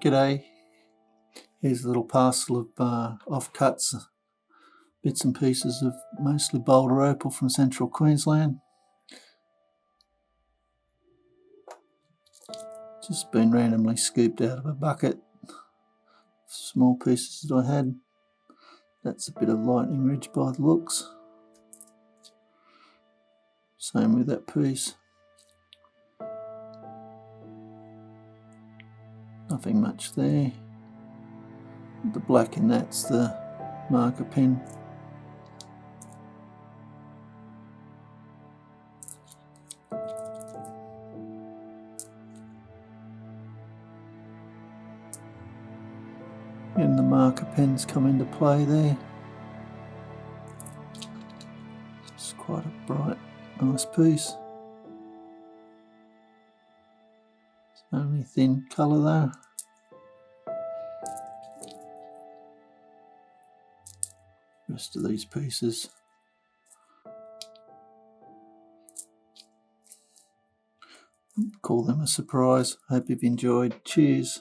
G'day, here's a little parcel of offcuts, bits and pieces of mostly Boulder Opal from central Queensland. Just been randomly scooped out of a bucket, small pieces that I had. That's a bit of lightning ridge by the looks. Same with that piece. Nothing much there. The black in that's the marker pen. And the marker pens come into play there. It's quite a bright, nice piece. It's only thin colour though. Rest of these pieces. Call them a surprise. Hope you've enjoyed. Cheers.